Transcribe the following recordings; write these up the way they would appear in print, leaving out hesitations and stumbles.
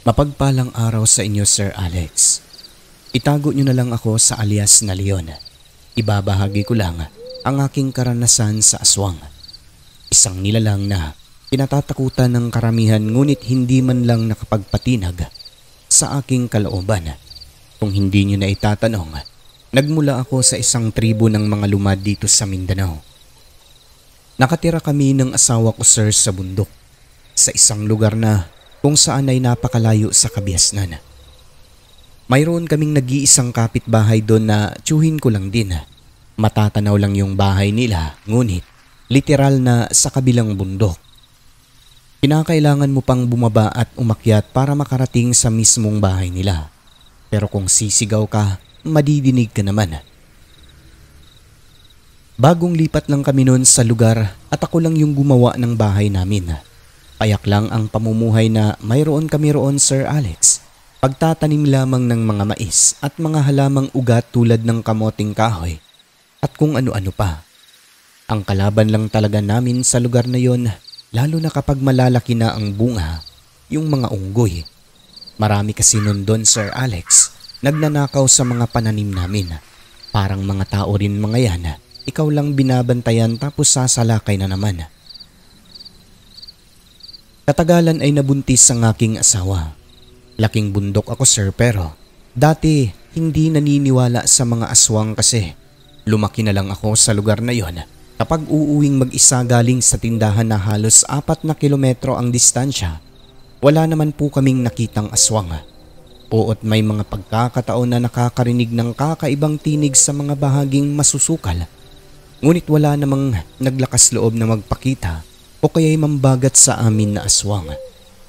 Mapagpalang araw sa inyo, Sir Alex. Itago niyo na lang ako sa alias na Leon. Ibabahagi ko lang ang aking karanasan sa aswang. Isang nilalang na kinatatakutan ng karamihan ngunit hindi man lang nakapagpatinag sa aking kalooban. Kung hindi niyo na itatanong, nagmula ako sa isang tribo ng mga lumad dito sa Mindanao. Nakatira kami ng asawa ko, sir, sa bundok, sa isang lugar na kung saan ay napakalayo sa kabiasnan. Mayroon kaming nag-iisang kapitbahay doon na tiyuhin ko lang din. Matatanaw lang yung bahay nila, ngunit literal na sa kabilang bundok. Kinakailangan mo pang bumaba at umakyat para makarating sa mismong bahay nila. Pero kung sisigaw ka, madidinig ka naman. Bagong lipat lang kami noon sa lugar at ako lang yung gumawa ng bahay namin. Payak lang ang pamumuhay na mayroon kami roon, Sir Alex. Pagtatanim lamang ng mga mais at mga halamang ugat tulad ng kamoting kahoy at kung ano-ano pa. Ang kalaban lang talaga namin sa lugar na yon, lalo na kapag malalaki na ang bunga, yung mga unggoy. Marami kasi nun doon, Sir Alex, nagnanakaw sa mga pananim namin. Parang mga tao rin mga yan, ikaw lang binabantayan tapos sasalakay na naman. Katagalan ay nabuntis ang aking asawa. Laking bundok ako, sir, pero dati hindi naniniwala sa mga aswang kasi lumaki na lang ako sa lugar na yon. Kapag uuwing mag-isa galing sa tindahan na halos 4 na kilometro ang distansya, wala naman po kaming nakitang aswang. Oot may mga pagkakataon na nakakarinig ng kakaibang tinig sa mga bahaging masusukal. Ngunit wala namang naglakas loob na magpakita o kaya'y mambagat sa amin na aswang.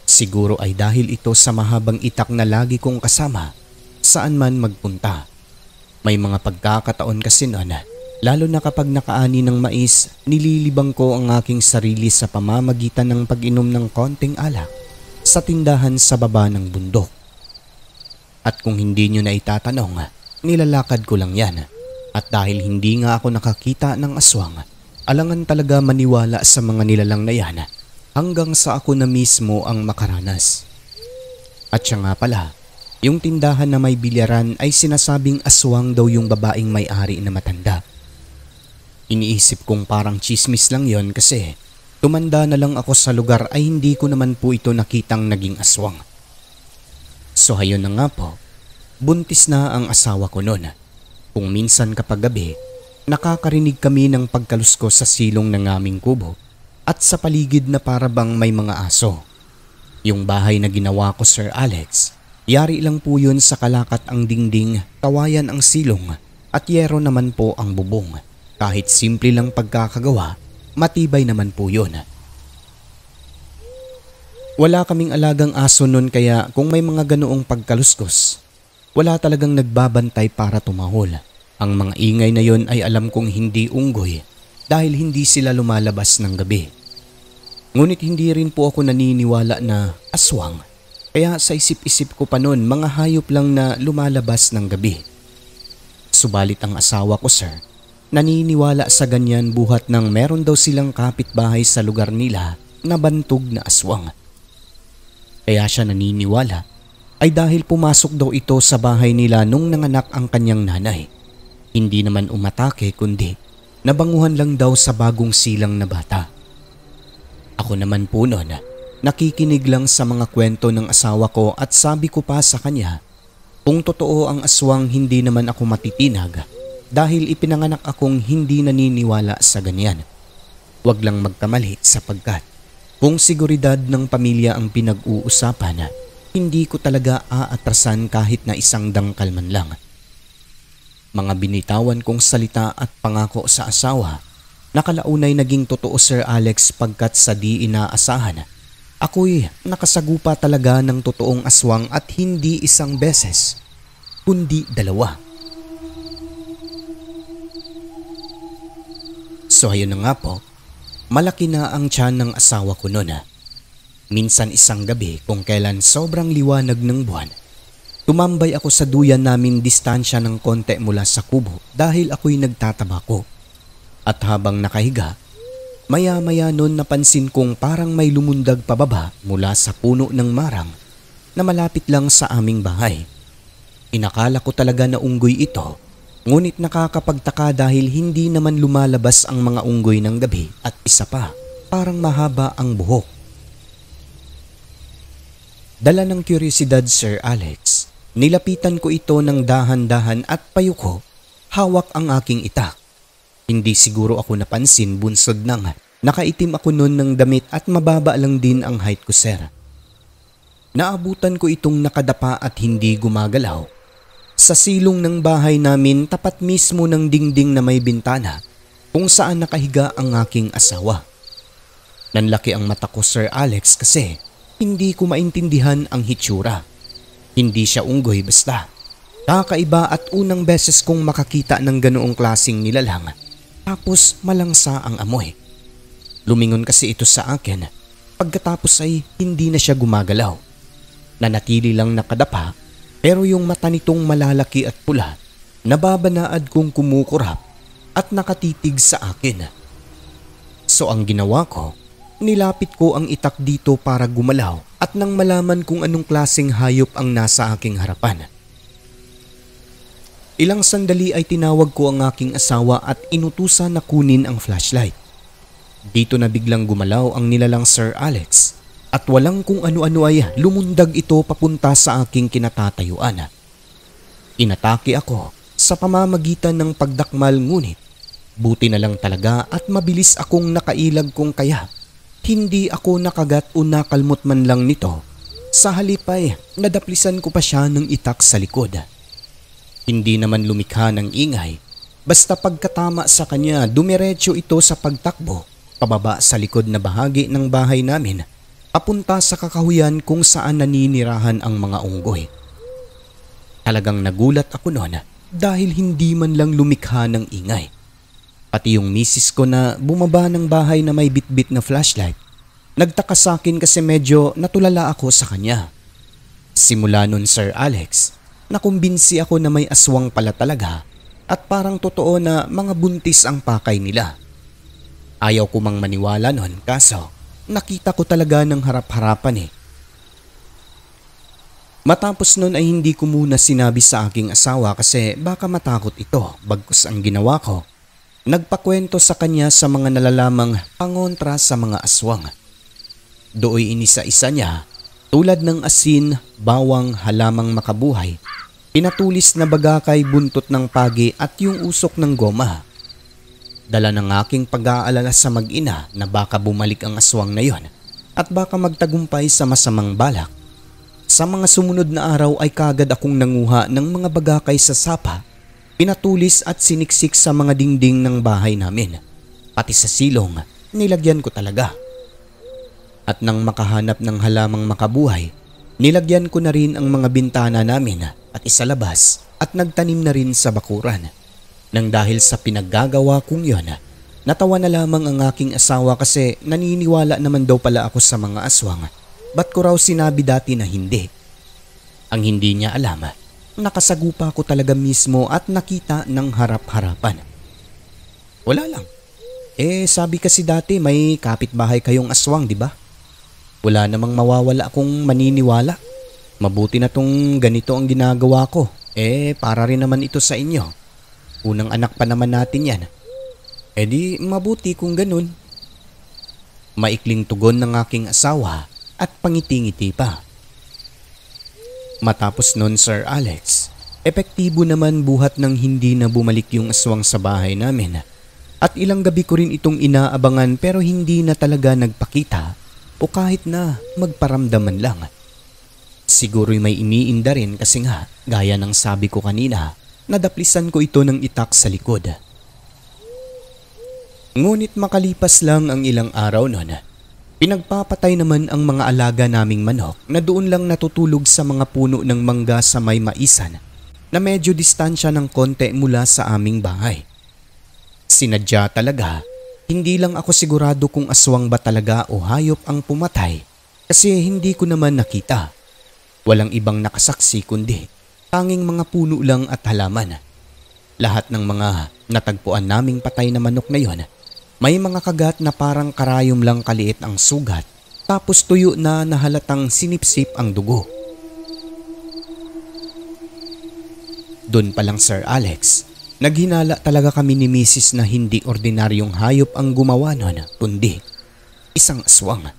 Siguro ay dahil ito sa mahabang itak na lagi kong kasama saan man magpunta. May mga pagkakataon kasi noon, lalo na kapag nakaani ng mais, nililibang ko ang aking sarili sa pamamagitan ng pag-inom ng konting alak sa tindahan sa baba ng bundok. At kung hindi nyo na itatanong, nilalakad ko lang yan. At dahil hindi nga ako nakakita ng aswang, alangan talaga maniwala sa mga nilalang na yan hanggang sa ako na mismo ang makaranas. At siya nga pala, yung tindahan na may bilyaran ay sinasabing aswang daw yung babaeng may-ari na matanda. Iniisip kong parang chismis lang yon kasi tumanda na lang ako sa lugar ay hindi ko naman po ito nakitang naging aswang. So hayon na nga po, buntis na ang asawa ko noon. Kung minsan kapag gabi, nakakarinig kami ng pagkaluskos sa silong ng aming kubo at sa paligid na parabang may mga aso. Yung bahay na ginawa ko, Sir Alex, yari lang po yun sa kalakat ang dingding, kawayan ang silong at yero naman po ang bubong. Kahit simple lang pagkakagawa, matibay naman po yun. Wala kaming alagang aso nun kaya kung may mga ganoong pagkaluskos, wala talagang nagbabantay para tumahol. Ang mga ingay na yon ay alam kong hindi unggoy dahil hindi sila lumalabas ng gabi. Ngunit hindi rin po ako naniniwala na aswang. Kaya sa isip-isip ko pa noon mga hayop lang na lumalabas ng gabi. Subalit ang asawa ko, sir, naniniwala sa ganyan buhat ng meron daw silang kapitbahay sa lugar nila na bantog na aswang. Kaya siya naniniwala ay dahil pumasok daw ito sa bahay nila nung nanganak ang kanyang nanay. Hindi naman umatake kundi nabanguhan lang daw sa bagong silang na bata. Ako naman po noon, nakikinig lang sa mga kwento ng asawa ko at sabi ko pa sa kanya, kung totoo ang aswang hindi naman ako matitinag dahil ipinanganak akong hindi naniniwala sa ganyan. Huwag lang magkamali sapagkat kung seguridad ng pamilya ang pinag-uusapan, hindi ko talaga aatrasan kahit na isang dangkal man lang. Mga binitawan kong salita at pangako sa asawa, nakalaunay naging totoo, Sir Alex, pagkat sa di inaasahan, Ako'y nakasagupa talaga ng totoong aswang at hindi isang beses, kundi dalawa. So ayun na nga po, malaki na ang tiyan ng asawa ko noon. Minsan isang gabi kung kailan sobrang liwanag ng buwan, tumambay ako sa duyan namin distansya ng konti mula sa kubo dahil ako'y nagtatabako. At habang nakahiga, maya-maya noon napansin kong parang may lumundag pababa mula sa puno ng marang na malapit lang sa aming bahay. Inakala ko talaga na unggoy ito, ngunit nakakapagtaka dahil hindi naman lumalabas ang mga unggoy ng gabi at isa pa, parang mahaba ang buhok. Dala ng kuryosidad, Sir Alex, nilapitan ko ito ng dahan-dahan at payuko, hawak ang aking itak. Hindi siguro ako napansin, bunsod nang nakaitim ako noon ng damit at mababa lang din ang height ko, sir. Naabutan ko itong nakadapa at hindi gumagalaw sa silong ng bahay namin tapat mismo ng dingding na may bintana kung saan nakahiga ang aking asawa. Nanlaki ang mata ko, Sir Alex, kasi hindi ko maintindihan ang hitsura. Hindi siya unggoy basta. Kakaiba at unang beses kong makakita ng ganoong klaseng nilalang. Tapos malangsa ang amoy. Lumingon kasi ito sa akin. Pagkatapos ay hindi na siya gumagalaw. Nanatili lang nakadapa, pero yung mata nitong malalaki at pula, nababanaad kong kumukurap at nakatitig sa akin. So ang ginawa ko, nilapit ko ang itak dito para gumalaw at nang malaman kung anong klaseng hayop ang nasa aking harapan. Ilang sandali ay tinawag ko ang aking asawa at inutusan na kunin ang flashlight. Dito na biglang gumalaw ang nilalang, Sir Alex, at walang kung ano-ano ay lumundag ito papunta sa aking kinatatayuan. Inatake ako sa pamamagitan ng pagdakmal, ngunit buti na lang talaga at mabilis akong nakailag kung kaya hindi ako nakagat o nakalmot man lang nito. Sa halip ay nadaplisan ko pa siya ng itak sa likod. Hindi naman lumikha ng ingay, basta pagkatama sa kanya dumiretso ito sa pagtakbo pababa sa likod na bahagi ng bahay namin papunta sa kakahuyan kung saan naninirahan ang mga unggoy. Talagang nagulat ako noon dahil hindi man lang lumikha ng ingay. Pati yung misis ko na bumaba ng bahay na may bitbit na flashlight, nagtaka sa akin kasi medyo natulala ako sa kanya. Simula nun, Sir Alex, nakumbinsi ako na may aswang pala talaga at parang totoo na mga buntis ang pakay nila. Ayaw ko mang maniwala nun, kaso nakita ko talaga ng harap-harapan eh. Matapos nun ay hindi ko muna sinabi sa aking asawa kasi baka matakot ito, bagkus ang ginawa ko, nagpakwento sa kanya sa mga nalalamang pangontra sa mga aswang. Dooy inisa-isa niya, tulad ng asin, bawang, halamang makabuhay, pinatulis na bagakay, buntot ng pagi at yung usok ng goma. Dala ng aking pag-aalala sa mag-ina na baka bumalik ang aswang na yon at baka magtagumpay sa masamang balak. Sa mga sumunod na araw ay kagad akong nanguha ng mga bagakay sa sapa, pinatulis at siniksik sa mga dingding ng bahay namin. Pati sa silong, nilagyan ko talaga. At nang makahanap ng halamang makabuhay, nilagyan ko na rin ang mga bintana namin at isalabas at nagtanim na rin sa bakuran. Nang dahil sa pinaggagawa kong yon, natawa na lamang ang aking asawa kasi naniniwala naman daw pala ako sa mga aswang. Ba't ko raw sinabi dati na hindi? Ang hindi niya alam, nakasagupa ko talaga mismo at nakita ng harap-harapan. Wala lang. Sabi kasi dati may kapitbahay kayong aswang, di ba? Wala namang mawawala kung maniniwala. Mabuti na tong ganito ang ginagawa ko. Para rin naman ito sa inyo. Unang anak pa naman natin yan. Di mabuti kung ganun. Maikling tugon ng aking asawa at pangiti-ngiti pa. Matapos nun, Sir Alex, epektibo naman buhat ng hindi na bumalik yung aswang sa bahay namin. At ilang gabi ko rin itong inaabangan pero hindi na talaga nagpakita o kahit na magparamdaman lang. Siguro'y may iniinda rin kasi nga, gaya ng sabi ko kanina, nadaplisan ko ito ng itak sa likod. Ngunit makalipas lang ang ilang araw noon, Pinagpapatay naman ang mga alaga naming manok na doon lang natutulog sa mga puno ng mangga sa may maisan na medyo distansya ng konti mula sa aming bahay. Sinadya talaga, hindi lang ako sigurado kung aswang ba talaga o hayop ang pumatay kasi hindi ko naman nakita. Walang ibang nakasaksi kundi tanging mga puno lang at halaman. Lahat ng mga natagpuan naming patay na manok na yon, may mga kagat na parang karayom lang kaliit ang sugat tapos tuyo na nahalatang sinipsip ang dugo. Doon pa lang Sir Alex, naghinala talaga kami ni Mrs. na hindi ordinaryong hayop ang gumawa nun kundi isang aswang.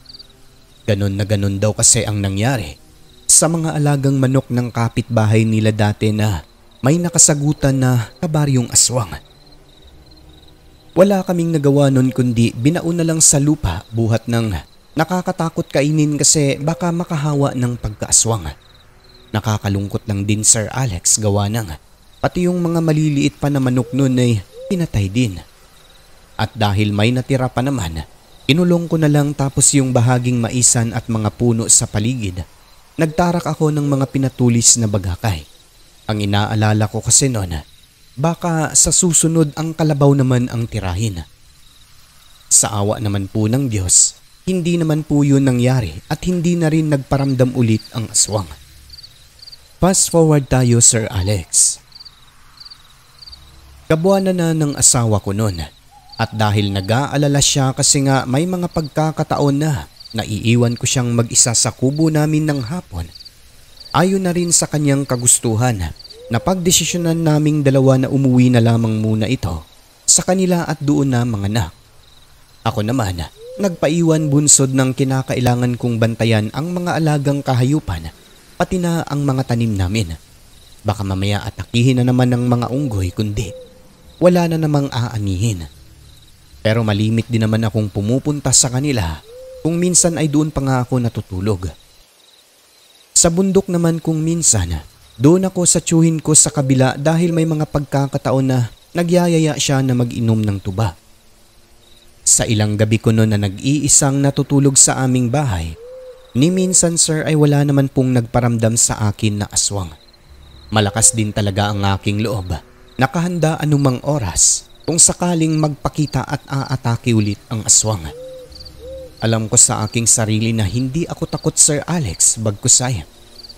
Ganon na ganon daw kasi ang nangyari sa mga alagang manok ng kapitbahay nila dati na may nakasagutan na kabaryong aswang. Wala kaming nagawa nun kundi binaon na lang sa lupa buhat ng nakakatakot kainin kasi baka makahawa ng pagkaaswang. Nakakalungkot lang din Sir Alex gawa ng pati yung mga maliliit pa na manok nun ay pinatay din. At dahil may natira pa naman, inulong ko na lang tapos yung bahaging maisan at mga puno sa paligid. Nagtarak ako ng mga pinatulis na bagakay. Ang inaalala ko kasi noon, baka sa susunod ang kalabaw naman ang tirahin. Sa awa naman po ng Diyos, hindi naman po yun nangyari at hindi na rin nagparamdam ulit ang aswang. Fast forward tayo Sir Alex. Kabuanan na ng asawa ko noon at dahil nag-aalala siya kasi nga may mga pagkakataon na naiiwan ko siyang mag-isa sa kubo namin ng hapon. Ayon na rin sa kanyang kagustuhan na pagdesisyonan naming dalawa na umuwi na lamang muna ito sa kanila at doon na mga anak. Ako naman, nagpaiwan bunsod ng kinakailangan kong bantayan ang mga alagang kahayupan pati na ang mga tanim namin. Baka mamaya atakihin na naman ng mga unggoy kundi wala na namang aanihin. Pero malimit din naman akong pumupunta sa kanila kung minsan ay doon pa nga ako natutulog. Sa bundok naman kung minsan, doon ako sa tiyuhin ko sa kabila dahil may mga pagkakataon na nagyayaya siya na mag-inom ng tuba. Sa ilang gabi ko noon na nag-iisang natutulog sa aming bahay, ni minsan sir ay wala naman pong nagparamdam sa akin na aswang. Malakas din talaga ang aking loob, nakahanda anumang oras kung sakaling magpakita at aatake ulit ang aswang. Alam ko sa aking sarili na hindi ako takot Sir Alex bagkus ay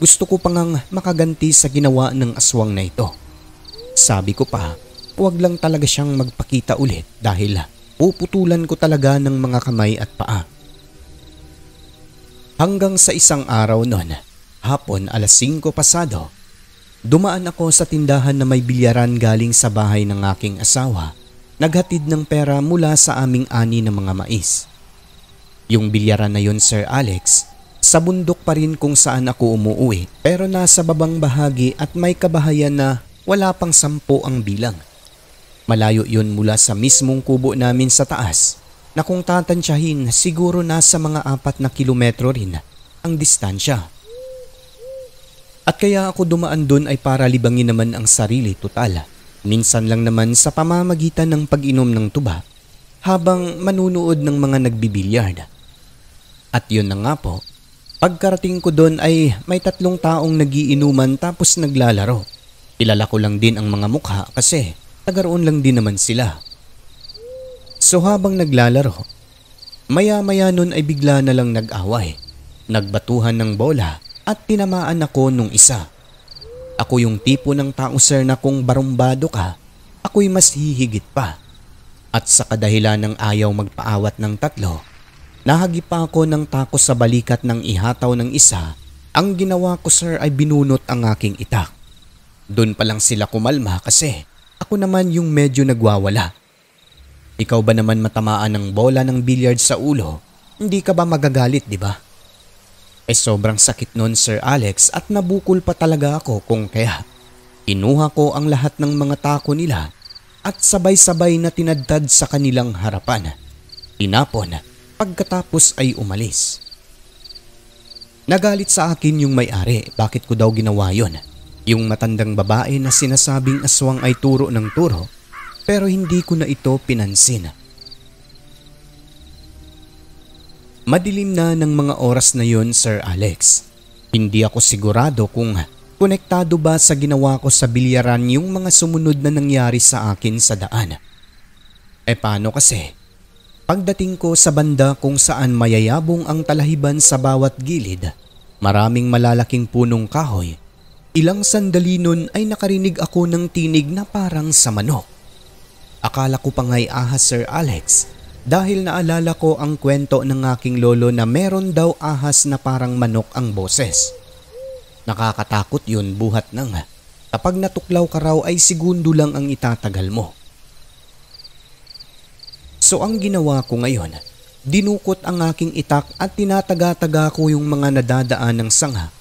gusto ko pang makaganti sa ginawa ng aswang na ito. Sabi ko pa, huwag lang talaga siyang magpakita ulit dahil puputulan ko talaga ng mga kamay at paa. Hanggang sa isang araw noon, hapon 5:00 pasado, dumaan ako sa tindahan na may bilyaran galing sa bahay ng aking asawa, naghatid ng pera mula sa aming ani ng mga mais. Yung bilyaran na yun Sir Alex, sa bundok pa rin kung saan ako umuwi pero nasa babang bahagi at may kabahayan na wala pang 10 ang bilang. Malayo yun mula sa mismong kubo namin sa taas na kung tatansyahin siguro nasa mga 4 na kilometro rin ang distansya. At kaya ako dumaan dun ay para libangin naman ang sarili total. Minsan lang naman sa pamamagitan ng pag-inom ng tuba habang manunood ng mga nagbibilyard. At yun na nga po, pagkarating ko doon ay may 3 taong nagiinuman tapos naglalaro. Kilala ko lang din ang mga mukha kasi taga-roon lang din naman sila. So habang naglalaro, maya-maya nun ay bigla na lang nag-away. Nagbatuhan ng bola at tinamaan ako nung isa. Ako yung tipo ng tao sir na kung barumbado ka, ako'y mas hihigit pa. At sa kadahilan ng ayaw magpaawat ng 3, nahagip pa ako ng tako sa balikat ng ihataw ng isa. Ang ginawa ko sir ay binunot ang aking itak. Doon pa lang sila kumalma kasi ako naman yung medyo nagwawala. Ikaw ba naman matamaan ng bola ng bilyard sa ulo? Hindi ka ba magagalit, di ba? Sobrang sakit nun Sir Alex at nabukol pa talaga ako kung kaya kinuha ko ang lahat ng mga tako nila at sabay-sabay na tinadtad sa kanilang harapan. Tinapon pagkatapos ay umalis. Nagalit sa akin yung may-ari bakit ko daw ginawa yon. Yung matandang babae na sinasabing aswang ay turo ng turo pero hindi ko na ito pinansin. Madilim na ng mga oras na yun, Sir Alex. Hindi ako sigurado kung konektado ba sa ginawa ko sa bilyaran yung mga sumunod na nangyari sa akin sa daan. Paano kasi? Pagdating ko sa banda kung saan mayayabong ang talahiban sa bawat gilid, maraming malalaking punong kahoy. Ilang sandali nun ay nakarinig ako ng tinig na parang sa manok. Akala ko pa nga'y ahas, Sir Alex, dahil naalala ko ang kwento ng aking lolo na meron daw ahas na parang manok ang boses. Nakakatakot yun buhat ng kapag natuklaw ka raw ay segundo lang ang itatagal mo. So ang ginawa ko ngayon, dinukot ang aking itak at tinataga-taga ko yung mga nadadaan ng sanga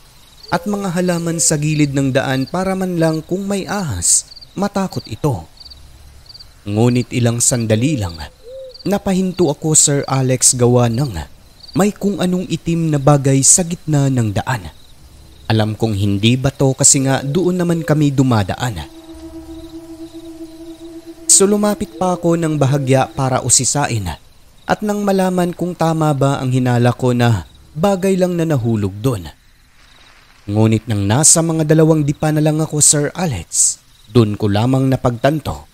at mga halaman sa gilid ng daan para man lang kung may ahas, matakot ito. Ngunit ilang sandali lang, napahinto ako, Sir Alex, gawa ng may kung anong itim na bagay sa gitna ng daan. Alam kong hindi bato kasi nga doon naman kami dumadaan. So lumapit pa ako ng bahagya para usisain at nang malaman kung tama ba ang hinala ko na bagay lang na nahulog doon. Ngunit nang nasa mga 2 dipa na lang ako, Sir Alex, doon ko lamang napagtanto.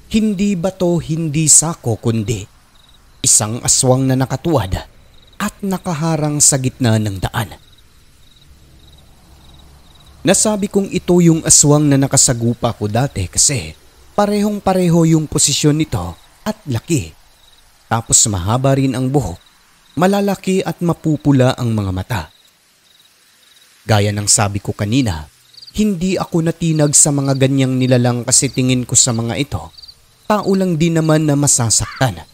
Hindi bato, hindi sako, kundi isang aswang na nakatuwad at nakaharang sa gitna ng daan. Nasabi kong ito yung aswang na nakasagupa ko dati kasi parehong-pareho yung posisyon nito at laki. Tapos mahaba rin ang buhok, malalaki at mapupula ang mga mata. Gaya ng sabi ko kanina, hindi ako natinag sa mga ganyang nilalang kasi tingin ko sa mga ito, tao lang din naman na masasaktan.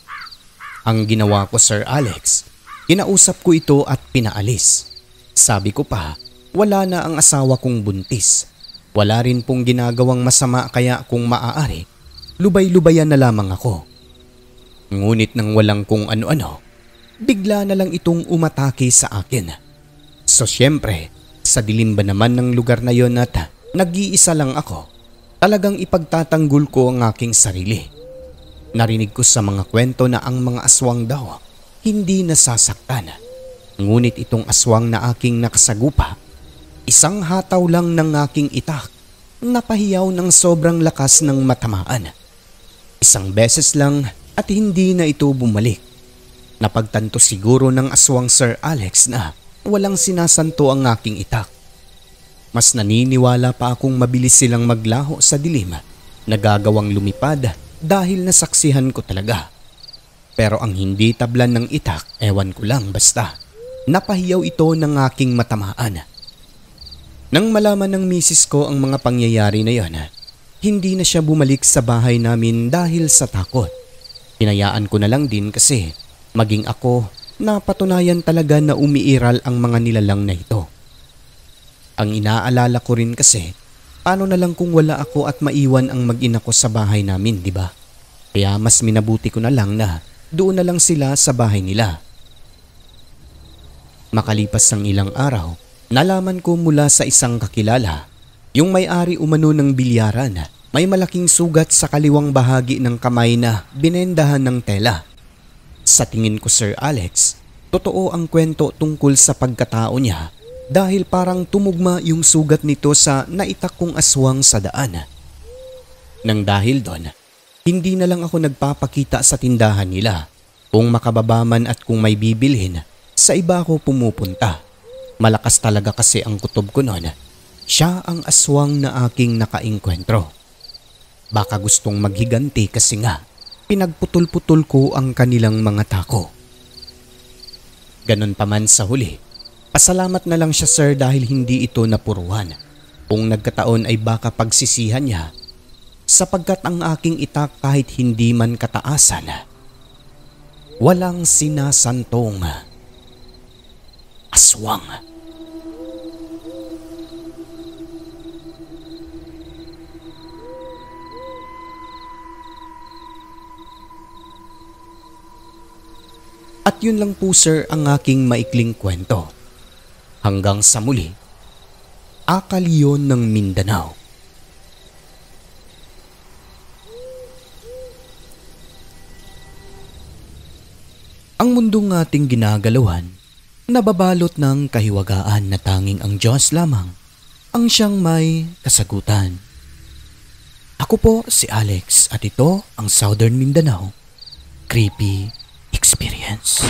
Ang ginawa ko, Sir Alex, kinausap ko ito at pinaalis. Sabi ko pa, wala na ang asawa kong buntis. Wala rin pong ginagawang masama kaya kung maaari, lubay-lubayan na lamang ako. Ngunit nang walang kung ano-ano, bigla na lang itong umatake sa akin. So syempre, sa dilim ba naman ng lugar na yon at nag-iisa lang ako, talagang ipagtatanggol ko ang aking sarili. Narinig ko sa mga kwento na ang mga aswang daw hindi nasasaktan. Ngunit itong aswang na aking nakasagupa, isang hataw lang ng aking itak, napahiyaw ng sobrang lakas ng matamaan. Isang beses lang at hindi na ito bumalik. Napagtanto siguro ng aswang, Sir Alex, na walang sinasanto ang aking itak. Mas naniniwala pa akong mabilis silang maglaho sa dilim, nagagawang lumipad dahil nasaksihan ko talaga. Pero ang hindi tablan ng itak, ewan ko lang, basta napahiyaw ito ng aking matamaan. Nang malaman ng misis ko ang mga pangyayari na yon, hindi na siya bumalik sa bahay namin dahil sa takot. Hinayaan ko na lang din kasi maging ako, napatunayan talaga na umiiral ang mga nilalang na ito. Ang inaalala ko rin kasi, paano na lang kung wala ako at maiwan ang mag-ina ko sa bahay namin, di ba? Kaya mas minabuti ko na lang na doon na lang sila sa bahay nila. Makalipas ng ilang araw, nalaman ko mula sa isang kakilala, yung may-ari umano ng bilyaran, may malaking sugat sa kaliwang bahagi ng kamay na binendahan ng tela. Sa tingin ko, Sir Alex, totoo ang kwento tungkol sa pagkatao niya dahil parang tumugma yung sugat nito sa naitak kong aswang sa daan. Nang dahil doon, hindi na lang ako nagpapakita sa tindahan nila. Kung makababa man at kung may bibilhin, sa iba ako pumupunta. Malakas talaga kasi ang kutob ko noon. Siya ang aswang na aking nakaengkwentro. Baka gustong maghiganti kasi nga pinagputol-putol ko ang kanilang mga tako. Ganon pa man sa huli, pasalamat na lang siya, sir, dahil hindi ito napuruhan. Kung nagkataon ay baka pagsisihan niya, sapagkat ang aking itak kahit hindi man kataasan, walang sinasantong aswang. At yun lang po, sir, ang aking maikling kwento. Hanggang sa muli, Akaliyon ng Mindanao. Ang mundong ating ginagalawan, nababalot ng kahiwagaan na tanging ang Diyos lamang ang siyang may kasagutan. Ako po si Alex at ito ang Southern Mindanao Creepy Experience.